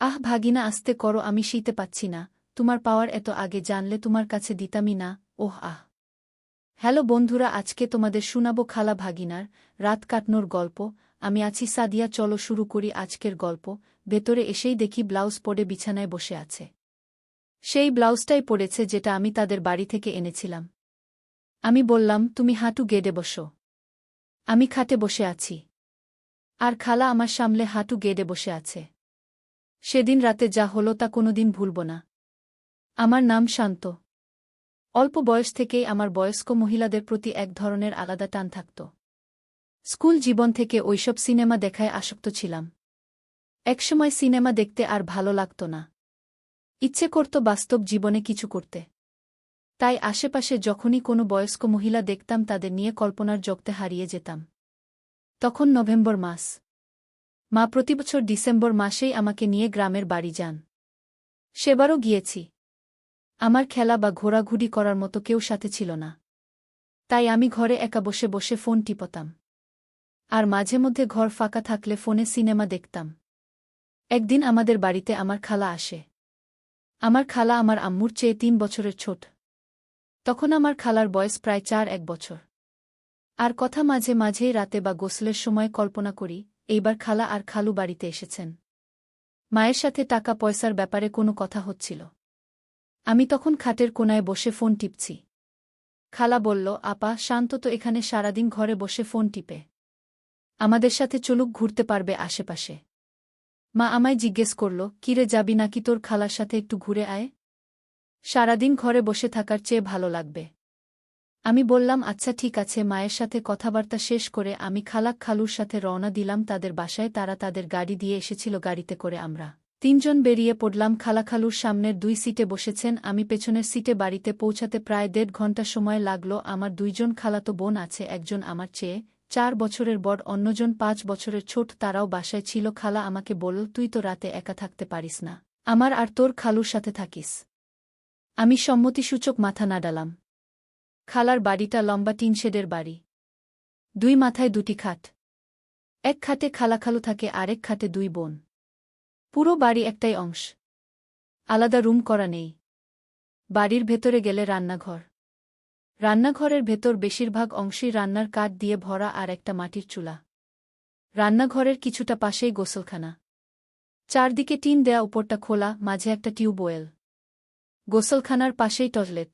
ভাগিনা আস্তে করো, আমি শীতে পাচ্ছি না। তোমার পাওয়ার এত আগে জানলে তোমার কাছে দিতামই না। হ্যালো বন্ধুরা, আজকে তোমাদের শুনাবো খালা ভাগিনার রাত কাটনোর গল্প। আমি আছি সাদিয়া, চলো শুরু করি আজকের গল্প। ভেতরে এসেই দেখি ব্লাউজ পরে বিছানায় বসে আছে। সেই ব্লাউজটাই পরেছে যেটা আমি তাদের বাড়ি থেকে এনেছিলাম। আমি বললাম, তুমি হাঁটু গেড়ে বসো। আমি খাটে বসে আছি, আর খালা আমার সামলে হাঁটু গেড়ে বসে আছে। সেদিন রাতে যা হলো তা কোনোদিন ভুলব না। আমার নাম শান্ত। অল্প বয়স থেকেই আমার বয়স্ক মহিলাদের প্রতি এক ধরনের আলাদা টান থাকত। স্কুল জীবন থেকে ওইসব সিনেমা দেখায় আসক্ত ছিলাম। একসময় সিনেমা দেখতে আর ভালো লাগত না। ইচ্ছে করত বাস্তব জীবনে কিছু করতে। তাই আশেপাশে যখনই কোনো বয়স্ক মহিলা দেখতাম তাদের নিয়ে কল্পনার জগতে হারিয়ে যেতাম। তখন নভেম্বর মাস। মা প্রতিবছর ডিসেম্বর মাসেই আমাকে নিয়ে গ্রামের বাড়ি যান। সেবারও গিয়েছি। আমার খেলা বা ঘোরাঘুরি করার মতো কেউ সাথে ছিল না। তাই আমি ঘরে একা বসে বসে ফোন টিপতাম। আর মাঝে মধ্যে ঘর ফাঁকা থাকলে ফোনে সিনেমা দেখতাম। একদিন আমাদের বাড়িতে আমার খালা আসে। আমার খালা আমার আম্মুর চেয়ে ৩ বছরের ছোট। তখন আমার খালার বয়স প্রায় ৪-১ বছর। আর কথা মাঝে মাঝেই রাতে বা গোসলের সময় কল্পনা করি, এইবার খালা আর খালু বাড়িতে এসেছেন। মায়ের সাথে টাকা পয়সার ব্যাপারে কোনো কথা হচ্ছিল। আমি তখন খাটের কোনায় বসে ফোন টিপছি। খালা বলল, আপা, শান্ত তো এখানে সারাদিন ঘরে বসে ফোন টিপে। আমাদের সাথে চলুক, ঘুরতে পারবে আশেপাশে। মা আমায় জিজ্ঞেস করল, কিরে, যাবি নাকি তোর খালার সাথে একটু ঘুরে আয়? সারাদিন ঘরে বসে থাকার চেয়ে ভালো লাগবে। আমি বললাম, আচ্ছা ঠিক আছে। মায়ের সাথে কথাবার্তা শেষ করে আমি খালুর সাথে রওনা দিলাম তাদের বাসায়। তারা তাদের গাড়ি দিয়ে এসেছিল, গাড়িতে করে আমরা ৩ জন বেরিয়ে পড়লাম। খালুর সামনের ২ সিটে বসেছেন, আমি পেছনের সিটে। বাড়িতে পৌঁছাতে প্রায় ১.৫ ঘণ্টা সময় লাগল। আমার ২ জন খালাতো বোন আছে, একজন আমার চেয়ে ৪ বছরের বড়, অন্যজন ৫ বছরের ছোট। তারাও বাসায় ছিল। খালা আমাকে বলল, তুই তো রাতে একা থাকতে পারিস না, আমার আর তোর খালুর সাথে থাকিস। আমি সম্মতিসূচক মাথা নাড়ালাম। খালার বাড়িটা লম্বা টিন শেডের বাড়ি। ২ মাথায় ২টি খাট। এক খাটে খালু থাকে, আরেক খাটে ২ বোন। পুরো বাড়ি একটাই অংশ, আলাদা রুম করা নেই। বাড়ির ভেতরে গেলে রান্নাঘর। রান্নাঘরের ভেতর বেশিরভাগ অংশই রান্নার কাঠ দিয়ে ভরা, আর একটা মাটির চুলা। রান্নাঘরের কিছুটা পাশেই গোসলখানা। চারদিকে টিন দেয়া, উপরটা খোলা, মাঝে একটা টিউবওয়েল। গোসলখানার পাশেই টয়লেট।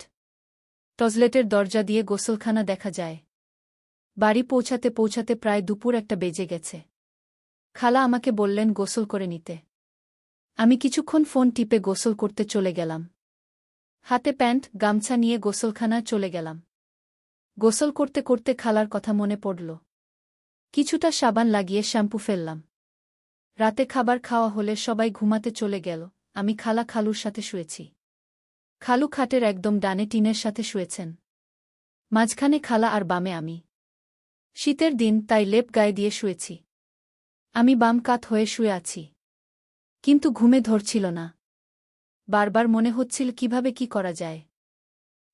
টয়লেটের দরজা দিয়ে গোসলখানা দেখা যায়। বাড়ি পৌঁছাতে পৌঁছাতে প্রায় দুপুর ১টা বেজে গেছে। খালা আমাকে বললেন গোসল করে নিতে। আমি কিছুক্ষণ ফোন টিপে গোসল করতে চলে গেলাম। হাতে প্যান্ট গামছা নিয়ে গোসলখানায় চলে গেলাম। গোসল করতে করতে খালার কথা মনে পড়ল। কিছুটা সাবান লাগিয়ে শ্যাম্পু ফেললাম। রাতে খাবার খাওয়া হলে সবাই ঘুমাতে চলে গেল। আমি খালুর সাথে শুয়েছি। খালু খাটের একদম ডানে টিনের সাথে শুয়েছেন। মাঝখানে খালা আর বামে আমি। শীতের দিন, তাই লেপ গায়ে দিয়ে শুয়েছি। আমি বাম কাত হয়ে শুয়ে আছি। কিন্তু ঘুমে ধরছিল না। বারবার মনে হচ্ছিল কিভাবে কি করা যায়।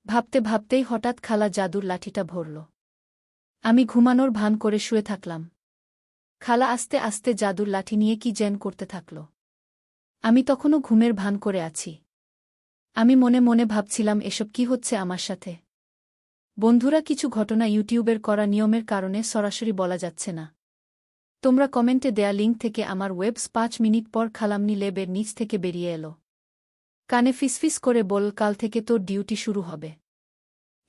ভাবতে ভাবতেই হঠাৎ খালা জাদুর লাঠিটা ভরল। আমি ঘুমানোর ভান করে শুয়ে থাকলাম। খালা আস্তে আস্তে জাদুর লাঠি নিয়ে কি যেন করতে থাকল। আমি তখনও ঘুমের ভান করে আছি। আমি মনে মনে ভাবছিলাম, এসব কি হচ্ছে আমার সাথে। বন্ধুরা, কিছু ঘটনা ইউটিউবের করা নিয়মের কারণে সরাসরি বলা যাচ্ছে না। তোমরা কমেন্টে দেয়া লিঙ্ক থেকে আমার ওয়েবস ৫ মিনিট পর খালামনি লেবের নিচ থেকে বেরিয়ে এলো। কানে ফিসফিস করে বল, কাল থেকে তোর ডিউটি শুরু হবে।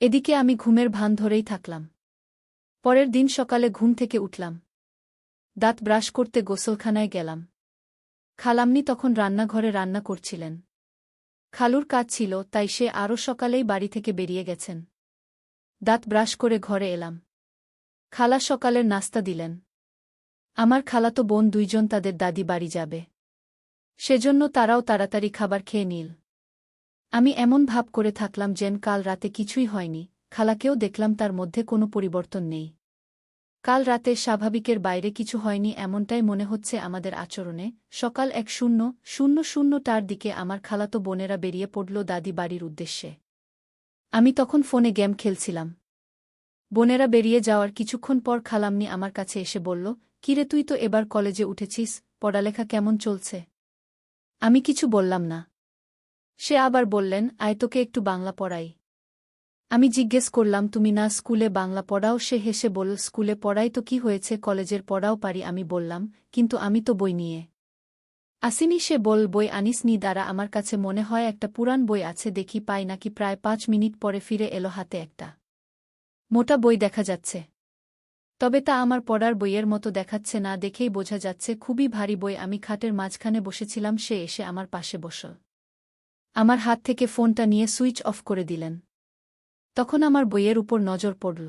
এদিকে আমি ঘুমের ভান ধরেই থাকলাম। পরের দিন সকালে ঘুম থেকে উঠলাম। দাঁত ব্রাশ করতে গোসলখানায় গেলাম। খালামনি তখন রান্নাঘরে রান্না করছিলেন। খালুর কাজ ছিল, তাই সে আরও সকালেই বাড়ি থেকে বেরিয়ে গেছেন। দাঁত ব্রাশ করে ঘরে এলাম। খালা সকালের নাস্তা দিলেন। আমার খালাতো বোন ২ জন তাদের দাদি বাড়ি যাবে, সেজন্য তারাও তাড়াতাড়ি খাবার খেয়ে নিল। আমি এমন ভাব করে থাকলাম যেন কাল রাতে কিছুই হয়নি। খালাকেও দেখলাম, তার মধ্যে কোনো পরিবর্তন নেই। কাল রাতে স্বাভাবিকের বাইরে কিছু হয়নি এমনটাই মনে হচ্ছে আমাদের আচরণে। সকাল ১:০০টার দিকে আমার খালাতো বোনেরা বেরিয়ে পড়ল দাদি বাড়ির উদ্দেশ্যে। আমি তখন ফোনে গেম খেলছিলাম। বোনেরা বেরিয়ে যাওয়ার কিছুক্ষণ পর খালামনি আমার কাছে এসে বলল, কিরে, তুই তো এবার কলেজে উঠেছিস, পড়ালেখা কেমন চলছে? আমি কিছু বললাম না। সে আবার বললেন, আয় তোকে একটু বাংলা পড়াই। আমি জিজ্ঞেস করলাম, তুমি না স্কুলে বাংলা পড়াও? সে হেসে বলল, স্কুলে পড়াই তো কি হয়েছে, কলেজের পড়াও পারি। আমি বললাম, কিন্তু আমি তো বই নিয়ে আসিনি। সে বল, বই আনিসনি? দ্বারা আমার কাছে মনে হয় একটা পুরান বই আছে, দেখি পাই নাকি। প্রায় 5 মিনিট পরে ফিরে এলো, হাতে একটা মোটা বই দেখা যাচ্ছে। তবে তা আমার পড়ার বইয়ের মতো দেখাচ্ছে না, দেখেই বোঝা যাচ্ছে খুবই ভারী বই। আমি খাটের মাঝখানে বসেছিলাম, সে এসে আমার পাশে বসল। আমার হাত থেকে ফোনটা নিয়ে সুইচ অফ করে দিলেন। তখন আমার বইয়ের উপর নজর পড়ল।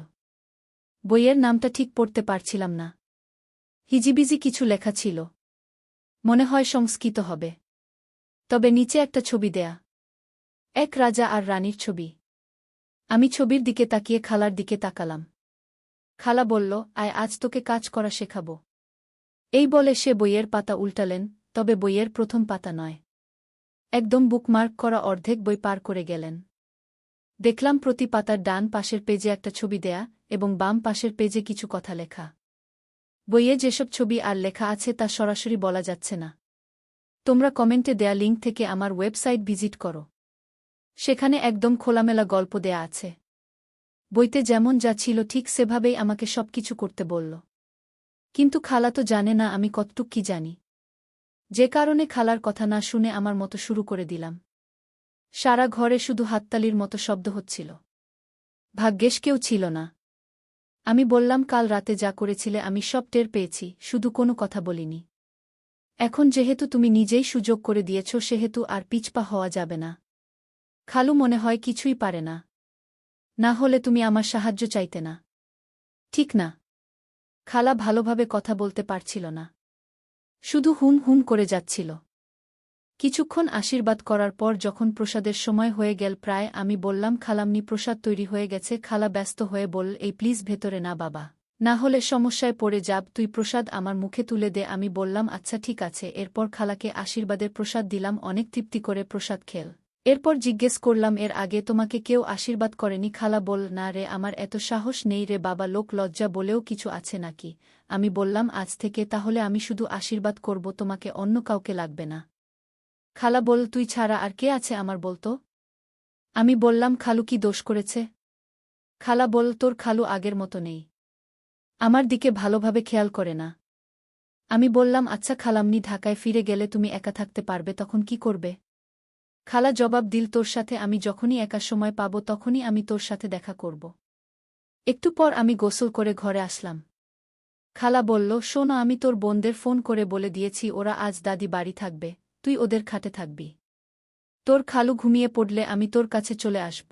বইয়ের নামটা ঠিক পড়তে পারছিলাম না। হিজিবিজি কিছু লেখা ছিল, মনে হয় সংস্কৃত হবে। তবে নিচে একটা ছবি দেয়া, এক রাজা আর রানীর ছবি। আমি ছবির দিকে তাকিয়ে খালার দিকে তাকালাম। খালা বলল, আয় আজ তোকে কাজ করা শেখাব। এই বলে সে বইয়ের পাতা উল্টালেন, তবে বইয়ের প্রথম পাতা নয়, একদম বুকমার্ক করা অর্ধেক বই পার করে গেলেন। দেখলাম প্রতি পাতার ডান পাশের পেজে একটা ছবি দেয়া এবং বাম পাশের পেজে কিছু কথা লেখা। বইয়ে যেসব ছবি আর লেখা আছে তা সরাসরি বলা যাচ্ছে না। তোমরা কমেন্টে দেয়া লিঙ্ক থেকে আমার ওয়েবসাইট ভিজিট করো, সেখানে একদম খোলামেলা গল্প দেয়া আছে। বইতে যেমন যা ছিল ঠিক সেভাবেই আমাকে সবকিছু করতে বলল। কিন্তু খালা তো জানে না আমি কতটুক কি জানি, যে কারণে খালার কথা না শুনে আমার মতো শুরু করে দিলাম। সারা ঘরে শুধু হাততালির মতো শব্দ হচ্ছিল। ভাগ্যেশ কেউ ছিল না। আমি বললাম, কাল রাতে যা করেছিলে আমি সব টের পেয়েছি, শুধু কোনো কথা বলিনি। এখন যেহেতু তুমি নিজেই সুযোগ করে দিয়েছ, সেহেতু আর পিছপা হওয়া যাবে না। খালু মনে হয় কিছুই পারে না, না হলে তুমি আমার সাহায্য চাইতে না, ঠিক না? খালা ভালোভাবে কথা বলতে পারছিল না, শুধু হুম হুম করে যাচ্ছিল। কিছুক্ষণ আশীর্বাদ করার পর যখন প্রসাদের সময় হয়ে গেল প্রায়, আমি বললাম, খালামনি প্রসাদ তৈরি হয়ে গেছে। খালা ব্যস্ত হয়ে বলল, এই প্লিজ ভেতরে না বাবা, না হলে সমস্যায় পড়ে যাব, তুই প্রসাদ আমার মুখে তুলে দে। আমি বললাম, আচ্ছা ঠিক আছে। এরপর খালাকে আশীর্বাদের প্রসাদ দিলাম, অনেক তৃপ্তি করে প্রসাদ খেল। এরপর জিজ্ঞেস করলাম, এর আগে তোমাকে কেউ আশীর্বাদ করেনি? খালা বল, না রে, আমার এত সাহস নেই রে বাবা, লোক লজ্জা বলেও কিছু আছে নাকি? আমি বললাম, আজ থেকে তাহলে আমি শুধু আশীর্বাদ করব, তোমাকে অন্য কাউকে লাগবে না। খালা বল, তুই ছাড়া আর কে আছে আমার বলতো? আমি বললাম, খালু কি দোষ করেছে? খালা বল, তোর খালু আগের মতো নেই, আমার দিকে ভালোভাবে খেয়াল করে না। আমি বললাম, আচ্ছা খালামনি, ঢাকায় ফিরে গেলে তুমি একা থাকতে পারবে, তখন কি করবে? খালা জবাব দিল, তোর সাথে আমি যখনই একা সময় পাব তখনই আমি তোর সাথে দেখা করব। একটু পর আমি গোসল করে ঘরে আসলাম। খালা বলল, শোনো, আমি তোর বোনদের ফোন করে বলে দিয়েছি ওরা আজ দাদি বাড়ি থাকবে, তুই ওদের খাটে থাকবি। তোর খালু ঘুমিয়ে পড়লে আমি তোর কাছে চলে আসব।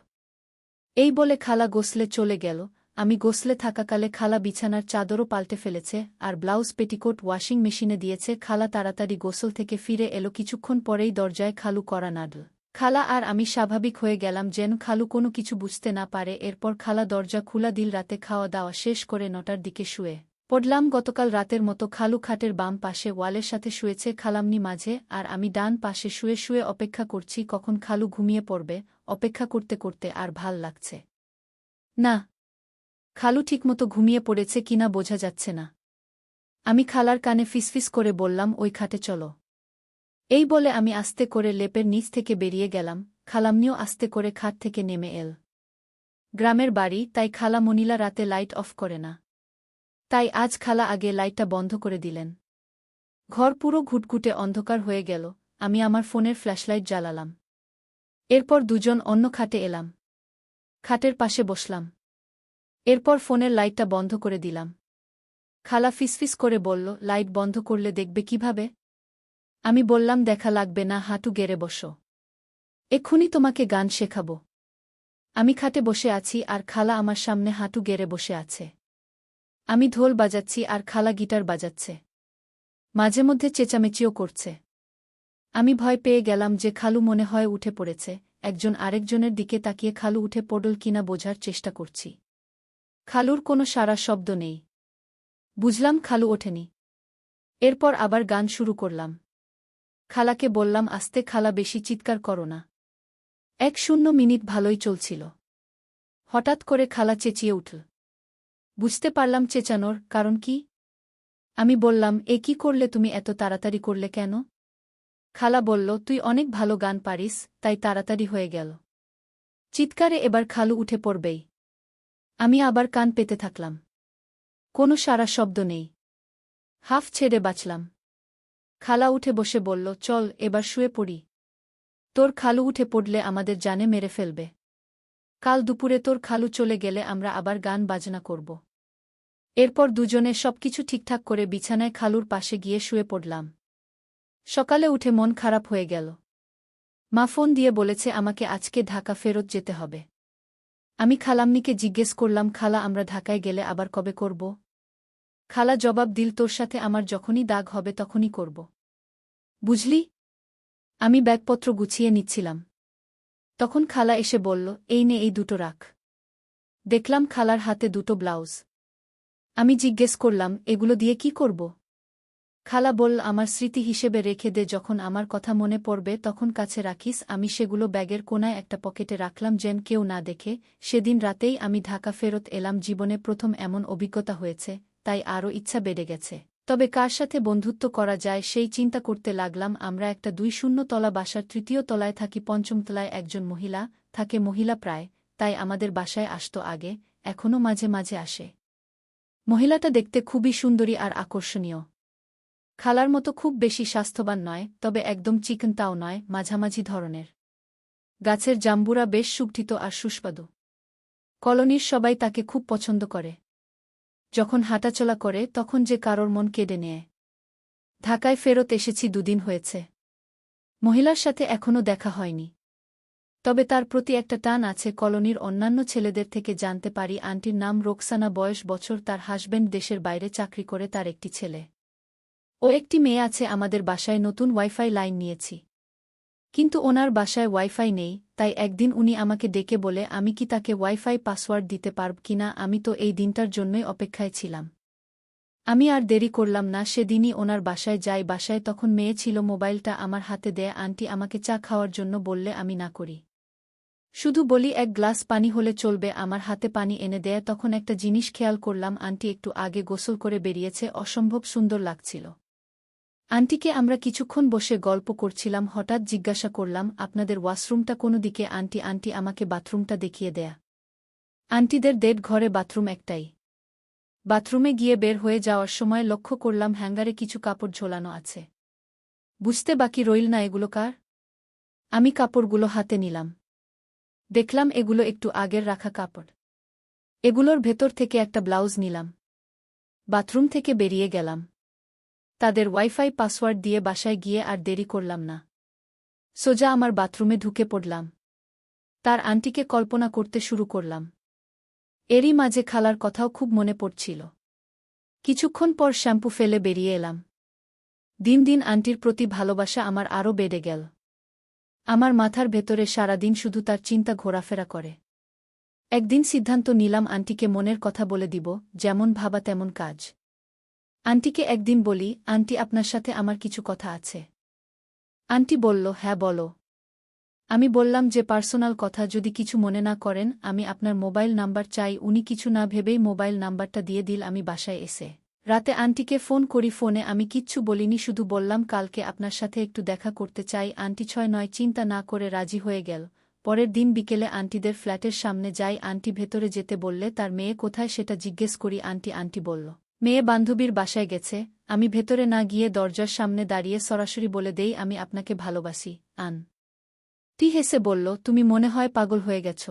এই বলে খালা গোসলে চলে গেল। আমি গোসলে থাকাকালে খালা বিছানার চাদরও পাল্টে ফেলেছে আর ব্লাউজ পেটিকোট ওয়াশিং মেশিনে দিয়েছে। খালা তাড়াতাড়ি গোসল থেকে ফিরে এলো, কিছুক্ষণ পরেই দরজায় খালু করা নাড়ল। খালা আর আমি স্বাভাবিক হয়ে গেলাম, যেন খালু কোনো কিছু বুঝতে না পারে। এরপর খালা দরজা খুলা দিল। রাতে খাওয়া দাওয়া শেষ করে 9টার দিকে শুয়ে পড়লাম। গতকাল রাতের মতো খালু খাটের বাম পাশে ওয়ালের সাথে শুয়েছে, খালামনি মাঝে, আর আমি ডান পাশে শুয়ে শুয়ে অপেক্ষা করছি কখন খালু ঘুমিয়ে পড়বে। অপেক্ষা করতে করতে আর ভাল লাগছে না। খালু ঠিকমতো ঘুমিয়ে পড়েছে কিনা বোঝা যাচ্ছে না। আমি খালার কানে ফিসফিস করে বললাম, ওই খাটে চলো। এই বলে আমি আস্তে করে লেপের নিচ থেকে বেরিয়ে গেলাম। খালামনিও আস্তে করে খাট থেকে নেমে এল। গ্রামের বাড়ি, তাই খালা মনিলা রাতে লাইট অফ করে না, তাই আজ খালা আগে লাইটটা বন্ধ করে দিলেন। ঘর পুরো ঘুটঘুটে অন্ধকার হয়ে গেল। আমি আমার ফোনের ফ্ল্যাশলাইট জ্বালালাম। এরপর দুজন অন্য খাটে এলাম, খাটের পাশে বসলাম। এরপর ফোনের লাইটটা বন্ধ করে দিলাম। খালা ফিসফিস করে বলল, লাইট বন্ধ করলে দেখবে কিভাবে? আমি বললাম, দেখা লাগবে না, হাঁটু গেড়ে বসো, এক্ষুনি তোমাকে গান শেখাবো। আমি খাটে বসে আছি আর খালা আমার সামনে হাঁটু গেড়ে বসে আছে। আমি ঢোল বাজাচ্ছি আর খালা গিটার বাজাচ্ছে, মাঝে মধ্যে চেঁচামেচিও করছে। আমি ভয় পেয়ে গেলাম যে খালু মনে হয় উঠে পড়েছে। একজন আরেকজনের দিকে তাকিয়ে খালু উঠে পড়ল কিনা বোঝার চেষ্টা করছি। খালুর কোনো সাড়া শব্দ নেই, বুঝলাম খালু ওঠেনি। এরপর আবার গান শুরু করলাম। খালাকে বললাম, আস্তে খালা, বেশি চিৎকার করো না। 1-0 ভালোই চলছিল। হঠাৎ করে খালা চেঁচিয়ে উঠল। বুঝতে পারলাম চেঁচানোর কারণ কি। আমি বললাম, এ কি করলে তুমি, এত তাড়াতাড়ি করলে কেন? খালা বলল, তুই অনেক ভালো গান পারিস, তাই তাড়াতাড়ি হয়ে গেল। চিৎকারে এবার খালু উঠে পড়বেই। আমি আবার কান পেতে থাকলাম। কোনো সারা শব্দ নেই। হাফ ছেড়ে বাঁচলাম। খালা উঠে বসে বলল, চল এবার শুয়ে পড়ি। তোর খালু উঠে পড়লে আমাদের জানে মেরে ফেলবে। কাল দুপুরে তোর খালু চলে গেলে আমরা আবার গান বাজনা করব। এরপর দুজনে সবকিছু ঠিকঠাক করে বিছানায় খালুর পাশে গিয়ে শুয়ে পড়লাম। সকালে উঠে মন খারাপ হয়ে গেল। মা ফোন দিয়ে বলেছে আমাকে আজকে ঢাকা ফেরত যেতে হবে। আমি খালাম্নিকে জিজ্ঞেস করলাম, খালা আমরা ঢাকায় গেলে আবার কবে করব? খালা জবাব দিল, তোর সাথে আমার যখনই দাগ হবে তখনই করব। বুঝলি? আমি ব্যাগপত্র গুছিয়ে নিচ্ছিলাম। তখন খালা এসে বলল, এই নে এই দুটো রাখ। দেখলাম খালার হাতে দুটো ব্লাউজ। আমি জিজ্ঞেস করলাম, এগুলো দিয়ে কি করব? খালা বলল, আমার স্মৃতি হিসেবে রেখে দে, যখন আমার কথা মনে পড়বে তখন কাছে রাখিস। আমি সেগুলো ব্যাগের কোনায় একটা পকেটে রাখলাম যেন কেউ না দেখে। সেদিন রাতেই আমি ঢাকা ফেরত এলাম। জীবনে প্রথম এমন অভিজ্ঞতা হয়েছে, তাই আরও ইচ্ছা বেড়ে গেছে। তবে কার সাথে বন্ধুত্ব করা যায় সেই চিন্তা করতে লাগলাম। আমরা একটা 2-0 তলা বাসার 3য় তলায় থাকি। 5ম তলায় একজন মহিলা থাকে, মহিলা প্রায় তাই আমাদের বাসায় আসত আগে, এখনও মাঝে মাঝে আসে। মহিলাটা দেখতে খুবই সুন্দরী আর আকর্ষণীয়। খালার মতো খুব বেশি স্বাস্থ্যবান নয়, তবে একদম চিকন তাও নয়, মাঝামাঝি ধরনের। গাছের জাম্বুরা বেশ সুগঠিত আর সুস্বাদু। কলোনির সবাই তাকে খুব পছন্দ করে। যখন হাঁটাচলা করে তখন যে কারোর মন কেড়ে নেয়। ঢাকায় ফেরত এসেছি 2 দিন হয়েছে। মহিলার সাথে এখনও দেখা হয়নি। তবে তার প্রতি একটা টান আছে। কলোনির অন্যান্য ছেলেদের থেকে জানতে পারি আন্টির নাম রোকসানা, বয়স বছর, তার হাসব্যান্ড দেশের বাইরে চাকরি করে, তার একটি ছেলে ও একটি মেয়ে আছে। আমাদের বাসায় নতুন ওয়াইফাই লাইন নিয়েছি, কিন্তু ওনার বাসায় ওয়াইফাই নেই। তাই একদিন উনি আমাকে ডেকে বলে আমি কি তাকে ওয়াইফাই পাসওয়ার্ড দিতে পারব কিনা। আমি তো এই দিনটার জন্যই অপেক্ষায় ছিলাম। আমি আর দেরি করলাম না, সেদিনই ওনার বাসায় যাই। বাসায় তখন মেয়ে ছিল। মোবাইলটা আমার হাতে দেয়। আন্টি আমাকে চা খাওয়ার জন্য বললে আমি না করি, শুধু বলি 1 গ্লাস পানি হলে চলবে। আমার হাতে পানি এনে দেয়। তখন একটা জিনিস খেয়াল করলাম, আন্টি একটু আগে গোসল করে বেরিয়েছে। অসম্ভব সুন্দর লাগছিল আন্টিকে। আমরা কিছুক্ষণ বসে গল্প করছিলাম। হঠাৎ জিজ্ঞাসা করলাম, আপনাদের ওয়াশরুমটা কোনো দিকে? আন্টি আমাকে বাথরুমটা দেখিয়ে দেয়া। আন্টিদের ডেড ঘরে বাথরুম একটাই। বাথরুমে গিয়ে বের হয়ে যাওয়ার সময় লক্ষ্য করলাম হ্যাঙ্গারে কিছু কাপড় ঝোলানো আছে। বুঝতে বাকি রইল না এগুলো কার। আমি কাপড়গুলো হাতে নিলাম। দেখলাম এগুলো একটু আগের রাখা কাপড়। এগুলোর ভেতর থেকে একটা ব্লাউজ নিলাম। বাথরুম থেকে বেরিয়ে গেলাম। তাদের ওয়াইফাই পাসওয়ার্ড দিয়ে বাসায় গিয়ে আর দেরি করলাম না, সোজা আমার বাথরুমে ঢুকে পড়লাম। তার আন্টিকে কল্পনা করতে শুরু করলাম। এরই মাঝে খালার কথাও খুব মনে পড়ছিল। কিছুক্ষণ পর শ্যাম্পু ফেলে বেরিয়ে এলাম। দিন দিন আন্টির প্রতি ভালোবাসা আমার আরও বেড়ে গেল। আমার মাথার ভেতরে সারাদিন শুধু তার চিন্তা ঘোরাফেরা করে। একদিন সিদ্ধান্ত নিলাম আন্টিকে মনের কথা বলে দিব, যেমন ভাবা তেমন কাজ। আন্টিকে একদিন বলি, আন্টি আপনার সাথে আমার কিছু কথা আছে। আন্টি বলল, হ্যাঁ বলো। আমি বললাম যে পার্সোনাল কথা, যদি কিছু মনে না করেন। আমি আপনার মোবাইল নাম্বার চাই। উনি কিছু না ভেবেই মোবাইল নাম্বারটা দিয়ে দিল। আমি বাসায় এসে রাতে আন্টিকে ফোন করি। ফোনে আমি কিচ্ছু বলিনি, শুধু বললাম কালকে আপনার সাথে একটু দেখা করতে চাই। আন্টি 6-9 চিন্তা না করে রাজি হয়ে গেল। পরের দিন বিকেলে আন্টিদের ফ্ল্যাটের সামনে যাই। আন্টি ভেতরে যেতে বললে তার মেয়ে কোথায় সেটা জিজ্ঞেস করি। আন্টি বলল মেয়ে বান্ধবীর বাসায় গেছে। আমি ভেতরে না গিয়ে দরজার সামনে দাঁড়িয়ে সরাসরি বলে দেই, আমি আপনাকে ভালোবাসি। টি হেসে বলল, তুমি মনে হয় পাগল হয়ে গেছ।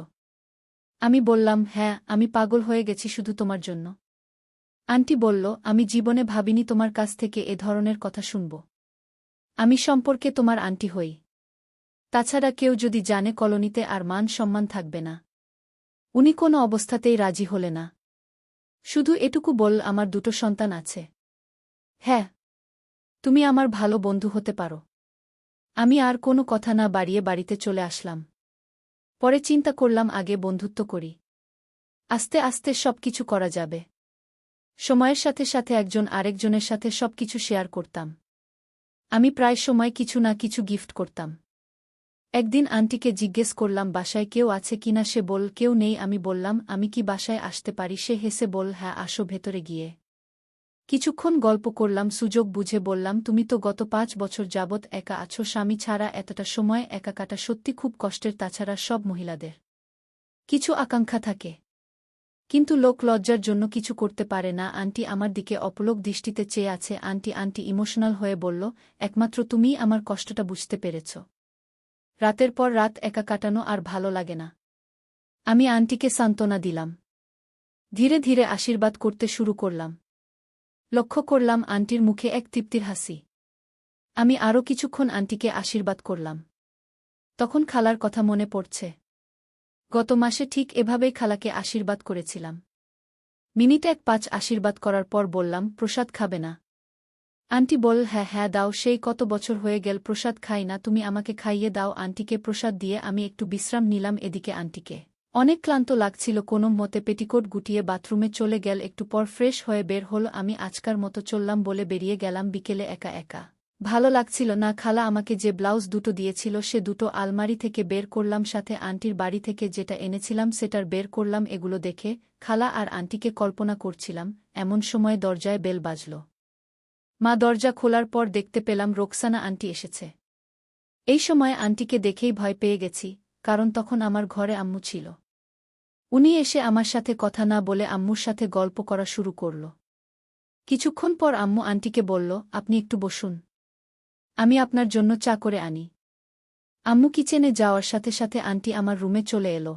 আমি বললাম, হ্যাঁ আমি পাগল হয়ে গেছি শুধু তোমার জন্য। আন্টি বলল, আমি জীবনে ভাবিনি তোমার কাছ থেকে এ ধরনের কথা শুনব। আমি সম্পর্কে তোমার আন্টি হই। তাছাড়া কেউ যদি জানে কলোনিতে আর মান সম্মান থাকবে না। উনি কোনো অবস্থাতেই রাজি হলে না। শুধু এটুকু বল, আমার 2টো সন্তান আছে। হ্যাঁ, তুমি আমার ভালো বন্ধু হতে পারো। আমি আর কোনো কথা না বাড়িয়ে বাড়িতে চলে আসলাম। পরে চিন্তা করলাম আগে বন্ধুত্ব করি, আস্তে আস্তে সবকিছু করা যাবে। সময়ের সাথে সাথে একজন আরেকজনের সাথে সবকিছু শেয়ার করতাম। আমি প্রায় সময় কিছু না কিছু গিফট করতাম। একদিন আন্টিকে জিজ্ঞেস করলাম বাসায় কেউ আছে কিনা। সে বল কেউ নেই। আমি বললাম আমি কি বাসায় আসতে পারি? সে হেসে বল, হ্যাঁ আসো ভেতরে গিয়ে কিছুক্ষণ গল্প করলাম, সুযোগ বুঝে বললাম, তুমি তো গত 5 বছর যাবৎ একা আছো, স্বামী ছাড়া এতটা সময় একা কাটা সত্যি খুব কষ্টের। তাছাড়া সব মহিলাদের কিছু আকাঙ্ক্ষা থাকে, কিন্তু লোক লজ্জার জন্য কিছু করতে পারে না। আন্টি আমার দিকে অপলক দৃষ্টিতে চেয়ে আছে। আন্টি ইমোশনাল হয়ে বলল, একমাত্র তুমিই আমার কষ্টটা বুঝতে পেরেছ। রাতের পর রাত একা কাটানো আর ভালো লাগে না। আমি আন্টিকে সান্ত্বনা দিলাম। ধীরে ধীরে আশীর্বাদ করতে শুরু করলাম। লক্ষ্য করলাম আন্টির মুখে এক তৃপ্তির হাসি। আমি আরও কিছুক্ষণ আন্টিকে আশীর্বাদ করলাম। তখন খালার কথা মনে পড়ছে। গত মাসে ঠিক এভাবেই খালাকে আশীর্বাদ করেছিলাম। মিনিট 1-5 আশীর্বাদ করার পর বললাম, প্রসাদ খাবে না? আন্টি বল, হ্যাঁ দাও, সেই কত বছর হয়ে গেল প্রসাদ খাই না, তুমি আমাকে খাইয়ে দাও। আন্টিকে প্রসাদ দিয়ে আমি একটু বিশ্রাম নিলাম। এদিকে আন্টিকে অনেক ক্লান্ত লাগছিল। কোনো মতে পেটিকোট গুটিয়ে বাথরুমে চলে গেল। একটু পর ফ্রেশ হয়ে বের হল। আমি আজকার মতো চললাম বলে বেরিয়ে গেলাম। বিকেলে একা একা ভালো লাগছিল না। খালা আমাকে যে ব্লাউজ দুটো দিয়েছিল সে দুটো আলমারি থেকে বের করলাম, সাথে আন্টির বাড়ি থেকে যেটা এনেছিলাম সেটার বের করলাম। এগুলো দেখে খালা আর আন্টিকে কল্পনা করছিলাম। এমন সময় দরজায় বেল বাজল। মা দরজা খোলার পর দেখতে পেলাম রোকসানা আন্টি এসেছে। এই সময় আন্টিকে দেখেই ভয় পেয়ে গেছি, কারণ তখন আমার ঘরে আম্মু ছিল। উনি এসে আমার সাথে কথা না বলে আম্মুর সাথে গল্প করা শুরু করল। কিছুক্ষণ পর আম্মু আন্টিকে বলল, আপনি একটু বসুন, আমি আপনার জন্য চা করে আনি। আম্মু কিচেনে যাওয়ার সাথে সাথে আন্টি আমার রুমে চলে এলো।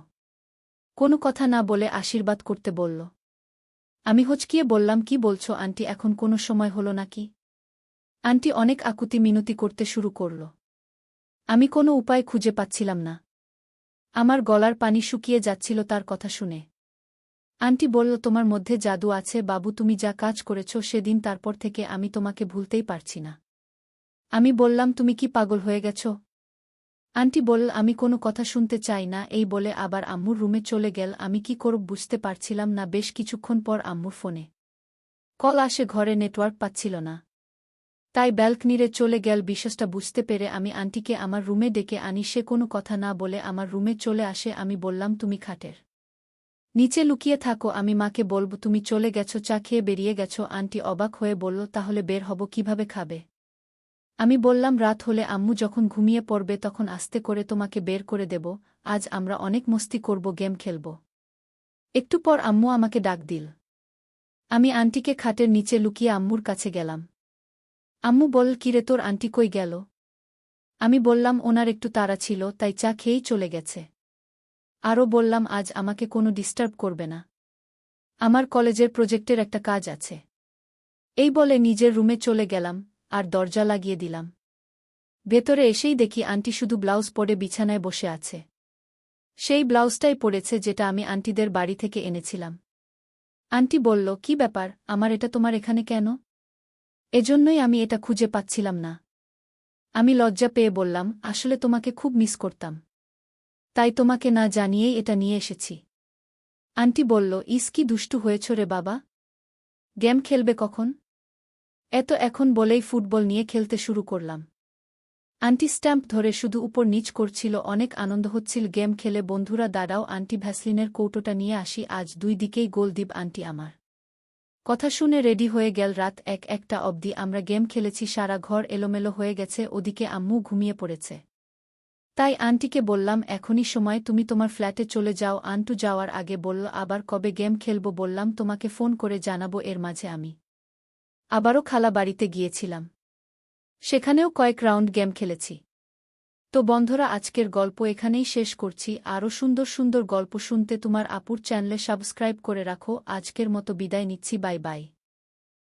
কোনো কথা না বলে আশীর্বাদ করতে বলল। আমি হচকিয়ে বললাম, কি বলছো আন্টি, এখন কোনো সময় হলো নাকি? আন্টি অনেক আকুতি মিনতি করতে শুরু করল। আমি কোনো উপায় খুঁজে পাচ্ছিলাম না। আমার গলার পানি শুকিয়ে যাচ্ছিল তার কথা শুনে। আন্টি বলল, তোমার মধ্যে জাদু আছে বাবু, তুমি যা কাজ করেছ সেদিন, তারপর থেকে আমি তোমাকে ভুলতেই পারছি না। আমি বললাম, তুমি কি পাগল হয়ে গেছ? আন্টি বলল, আমি কোনো কথা শুনতে চাই না। এই বলে আবার আম্মুর রুমে চলে গেল। আমি কি করব বুঝতে পারছিলাম না। বেশ কিছুক্ষণ পর আম্মুর ফোনে কল আসে। ঘরে নেটওয়ার্ক পাচ্ছিল না, তাই ব্যালকনিরে চলে গেল। বিশ্বাসটা বুঝতে পেরে আমি আন্টিকে আমার রুমে ডেকে আনি। সে কোনো কথা না বলে আমার রুমে চলে আসে। আমি বললাম, তুমি খাটের নিচে লুকিয়ে থাকো, আমি মাকে বলব তুমি চলে গেছো, চা খেয়ে বেরিয়ে গেছো। আন্টি অবাক হয়ে বলল, তাহলে বের হব কিভাবে, খাবে? আমি বললাম, রাত হলে আম্মু যখন ঘুমিয়ে পড়বে তখন আস্তে করে তোমাকে বের করে দেব। আজ আমরা অনেক মস্তি করব, গেম খেলব। একটু পর আম্মু আমাকে ডাক দিল। আমি আন্টিকে খাটের নিচে লুকিয়ে আম্মুর কাছে গেলাম। আম্মু বলল, কিরে তোর আন্টি কই গেল? আমি বললাম, ওনার একটু তাড়া ছিল তাই চা খেয়েই চলে গেছে। আরও বললাম, আজ আমাকে কোনো ডিস্টার্ব করবে না, আমার কলেজের প্রজেক্টের একটা কাজ আছে। এই বলে নিজের রুমে চলে গেলাম আর দরজা লাগিয়ে দিলাম। ভেতরে এসেই দেখি আন্টি শুধু ব্লাউজ পরে বিছানায় বসে আছে। সেই ব্লাউজটাই পরেছে যেটা আমি আন্টিদের বাড়ি থেকে এনেছিলাম। আন্টি বলল, কি ব্যাপার, আমার এটা তোমার এখানে কেন? এজন্যই আমি এটা খুঁজে পাচ্ছিলাম না। আমি লজ্জা পেয়ে বললাম, আসলে তোমাকে খুব মিস করতাম, তাই তোমাকে না জানিয়েই এটা নিয়ে এসেছি। আন্টি বলল, ইস কি দুষ্টু হয়েছ রে বাবা, গেম খেলবে কখন? এখন বলেই ফুটবল নিয়ে খেলতে শুরু করলাম। আন্টি স্ট্যাম্প ধরে শুধু উপর নিচ করছিল, অনেক আনন্দ হচ্ছিল গেম খেলে। বন্ধুরা দাঁড়াও, আন্টি ভ্যাসলিনের কৌটোটা নিয়ে আসি, আজ 2 দিকেই গোল দিব। আন্টি আমার কথা শুনে রেডি হয়ে গেল। রাত 1-1টা অবধি আমরা গেম খেলেছি, সারা ঘর এলোমেলো হয়ে গেছে। ওদিকে আম্মু ঘুমিয়ে পড়েছে। তাই আন্টিকে বললাম, এখনই সময়, তুমি তোমার ফ্ল্যাটে চলে যাও। আন্টু যাওয়ার আগে বলল, আবার কবে গেম খেলব? বললাম, তোমাকে ফোন করে জানাবো। এর মাঝে আমি আবারও খালা বাড়িতে গিয়েছিলাম, সেখানেও কয়েক রাউন্ড গেম খেলেছি। তো বন্ধুরা, আজকের গল্প এখানেই শেষ করছি। আরও সুন্দর সুন্দর গল্প শুনতে তোমার আপুর চ্যানেলে সাবস্ক্রাইব করে রাখো। আজকের মতো বিদায় নিচ্ছি, বাই বাই।